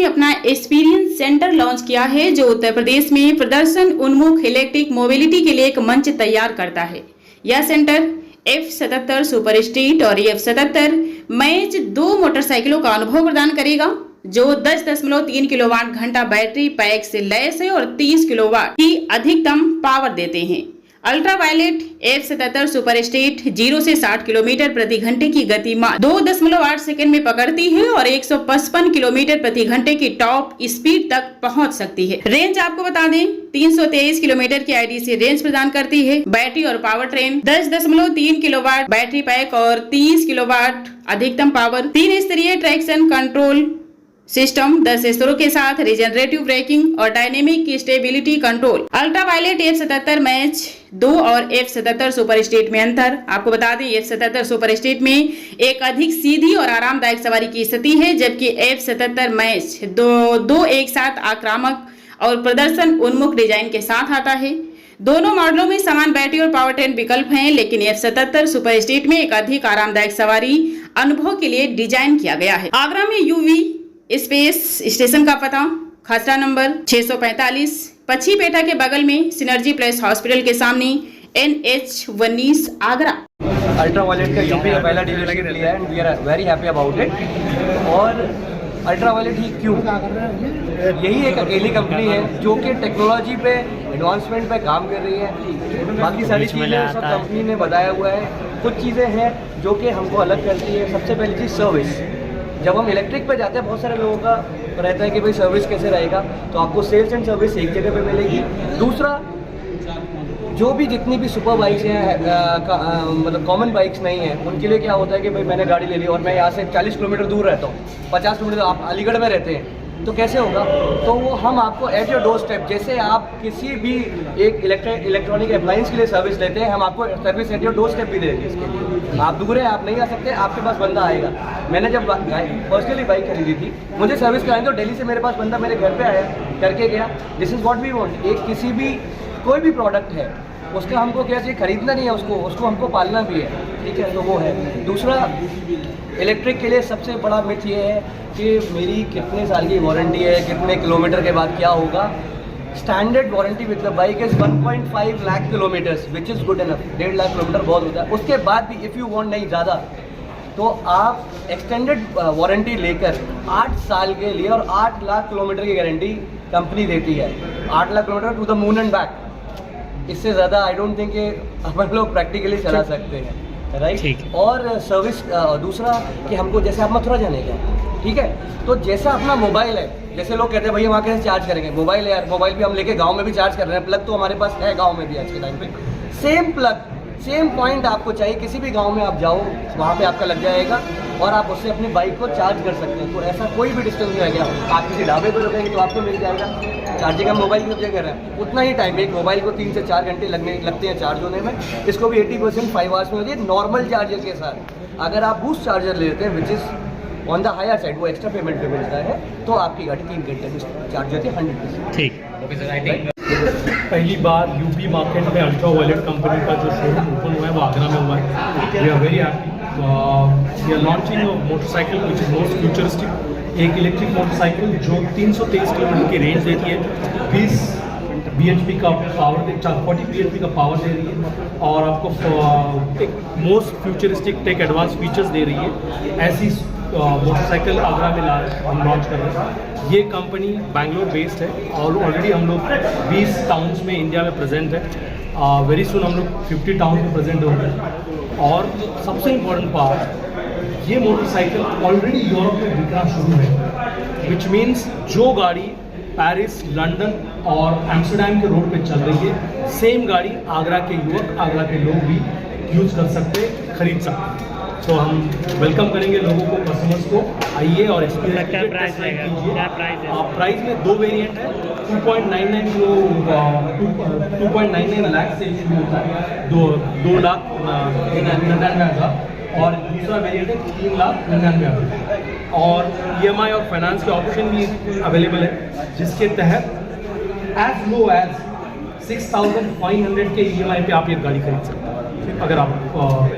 अपना experience centre launch किया है जो उत्तर प्रदेश में प्रदर्शन उन्मुख इलेक्ट्रिक मोबिलिटी के लिए एक मंच तैयार करता है। यह सेंटर F77 सुपर स्ट्रीट और F77 मैच 2 मोटरसाइकिलों का अनुभव प्रदान करेगा जो 10.3 किलोवाट घंटा बैटरी पैक से लैस है और 30 किलोवाट की अधिकतम पावर देते हैं। अल्ट्रावायलेट F77 सुपर स्ट्रीट 0 से 60 किलोमीटर प्रति घंटे की गति 2.8 सेकंड में पकड़ती है और 155 किलोमीटर प्रति घंटे की टॉप स्पीड तक पहुंच सकती है। रेंज आपको बता दें 323 किलोमीटर की IDC रेंज प्रदान करती है। बैटरी और power train 10.3 kilowatt battery pack और 30 किलोवाट अधिकतम पावर, 3 स्तरीय ट्रैक्शन कंट्रोल सिस्टम 10 स्तरों के साथ रिजनरेटिव ब्रेकिंग और dynamic stability control. Ultraviolet F77 match 2 और F77 सुपर स्ट्रीट में अंतर आपको बता दें, F77 सुपर स्ट्रीट में एक अधिक सीधी और आरामदायक सवारी की स्थिति है, जबकि F77 मैच दो एक साथ आक्रामक और प्रदर्शन उन्मुख डिजाइन के साथ आता है। दोनों मॉडलों में समान बैटरी और पावर ट्रेन विकल्प हैं, लेकिन F77 सुपर स्ट्रीट में एक अधिक आरामदायक सवारी अनुभव के लिए डिजाइन किया गया है। आगरा में UV स्पेस स्टेशन का पता खसरा नंबर 645 पछीपेटा के बगल में सिनर्जी प्लेस हॉस्पिटल के सामने NH19 आगरा। अल्ट्रावायलेट का यूपी का पहला डीलरशिप लिया है and we are very happy about it. और अल्ट्रावायलेट ही क्यों, यही एक अकेली कंपनी है जो कि टेक्नोलॉजी पे एडवांसमेंट पे काम कर रही है। बाकी सारी चीज़ें सब कंपनी ने बताया हुआ है। कुछ चीज़ें हैं जो कि हमको अलग करती है। सबसे पहली चीज़ सर्विस। जब हम इलेक्ट्रिक पे जाते हैं बहुत सारे लोगों का रहता है कि भाई सर्विस कैसे रहेगा, तो आपको सेल्स एंड सर्विस एक जगह पे मिलेगी। दूसरा, जो भी जितनी भी सुपर बाइक्स हैं मतलब कॉमन बाइक्स नहीं हैं, उनके लिए क्या होता है कि भाई मैंने गाड़ी ले ली और मैं यहाँ से 40 किलोमीटर दूर रहता हूँ, 50 किलोमीटर आप अलीगढ़ में रहते हैं, तो कैसे होगा? तो वो हम आपको एट योर डोर स्टेप, जैसे आप किसी भी एक इलेक्ट्रॉनिक अप्लायंस के लिए सर्विस लेते हैं, हम आपको service at your door step भी देंगे। इसके लिए आप दूर हैं, आप नहीं आ सकते, आपके पास बंदा आएगा। मैंने जब पर्सनली बाइक खरीदी थी, मुझे सर्विस करानी तो दिल्ली से मेरे पास बंदा मेरे घर पे आया, करके गया। This is what we want. एक किसी भी कोई भी प्रोडक्ट है उसका हमको क्या चाहिए, खरीदना नहीं है उसको हमको पालना भी है, ठीक है? तो वो है। दूसरा, इलेक्ट्रिक के लिए सबसे बड़ा मिथ ये है कि मेरी कितने साल की वारंटी है, कितने किलोमीटर के बाद क्या होगा। Standard warranty with the bike is 1.5 lakh kilometres which is good enough. 1.5 lakh kilometre बहुत होता है। उसके बाद भी इफ़ यू वांट नहीं ज़्यादा, तो आप एक्सटेंडेड वारंटी लेकर 8 साल के लिए और 8 लाख किलोमीटर की गारंटी कंपनी देती है। 8 lakh kilometre to the moon and back. इससे ज़्यादा आई डोंट थिंक कि हम लोग प्रैक्टिकली चला सकते हैं, राइट? और सर्विस दूसरा कि हमको जैसे आप मथुरा जाने का, ठीक है, तो जैसा अपना मोबाइल है, जैसे लोग कहते हैं भैया वहाँ कैसे चार्ज करेंगे, मोबाइल है यार, मोबाइल भी हम लेके गांव में भी चार्ज कर रहे हैं, प्लग तो हमारे पास है गांव में भी आज के टाइम पे। सेम प्लग सेम पॉइंट आपको चाहिए, किसी भी गांव में आप जाओ वहाँ पे आपका लग जाएगा और आप उससे अपनी बाइक को चार्ज कर सकते हैं। तो ऐसा कोई भी डिस्टेंस नहीं रह गया। आप किसी ढाबे पर रुकेंगे तो आपको मिल जाएगा चार्जिंग। हम मोबाइल की सब जगह हैं, उतना ही टाइम, एक मोबाइल को 3 से 4 घंटे लगते हैं चार्ज होने में। इसको भी 80% 5 आवर्स में होती है नॉर्मल चार्जर के साथ। अगर आप बूस्ट चार्जर लेते हैं which is on the higher side, वो एक्स्ट्रा पेमेंट पे मिलता है, तो आपकी गाड़ी 3 घंटे में चार्ज होती है 100%। ठीक, ओके सर, आई थिंक पहली बार यूपी मार्केट में अल्ट्रावायलेट कंपनी का जो शोरूम ओपन हुआ है वो आगरा में हुआ है। We are very happy. We are launching a motorcycle which is most futuristic. एक इलेक्ट्रिक मोटरसाइकिल जो 323 किलोमीटर की रेंज देती है, 20 bhp का पावर, 40 bhp का पावर दे रही है और आपको एक most futuristic tech advance features दे रही है। ऐसी मोटरसाइकिल आगरा में हम लॉन्च कर रहे हैं। ये कंपनी बैंगलोर बेस्ड है और ऑलरेडी हम लोग 20 टाउन्स में इंडिया में प्रेजेंट है। वेरी सुन हम लोग 50 टाउन में प्रेजेंट होंगे। और सबसे इम्पोर्टेंट पार्ट, ये मोटरसाइकिल ऑलरेडी यूरोप में बिकना शुरू है, विच मीन्स जो गाड़ी पेरिस, लंदन और एम्स्टर्डम के रोड पे चल रही है, सेम गाड़ी आगरा के युवक, आगरा के लोग भी यूज़ कर सकते, खरीद सकते। तो हम वेलकम करेंगे लोगों को, कस्टमर्स को, आइए और एक्सपीरियंस कीजिए। क्या प्राइस है? प्राइस में 2 वेरिएंट है। 2.99 लाख से शुरू होता है, 2,99,000, और दूसरा वेरिएंट है 3,99,000। और EMI और फाइनेंस के ऑप्शन भी अवेलेबल है, जिसके तहत एज लो एज 6,500 के EMI पे आप ये गाड़ी खरीद सकते हैं अगर आप